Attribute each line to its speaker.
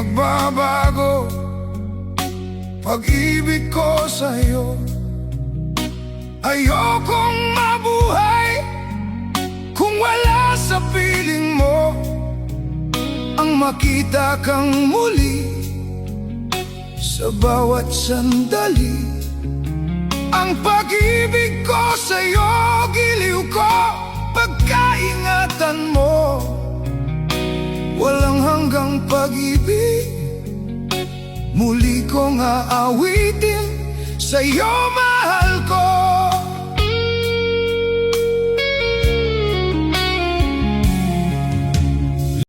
Speaker 1: magbabago. Pag-ibig ko sa'yo, ayokong mabuhay kung wala sa piling mo. Ang makita kang muli sa bawat sandali. Ang pag-ibig ko sa'yo, giliw ko, pagkaingatan mo. Walang hanggang pag-ibig, muli kong aawitin sa'yo, mahal.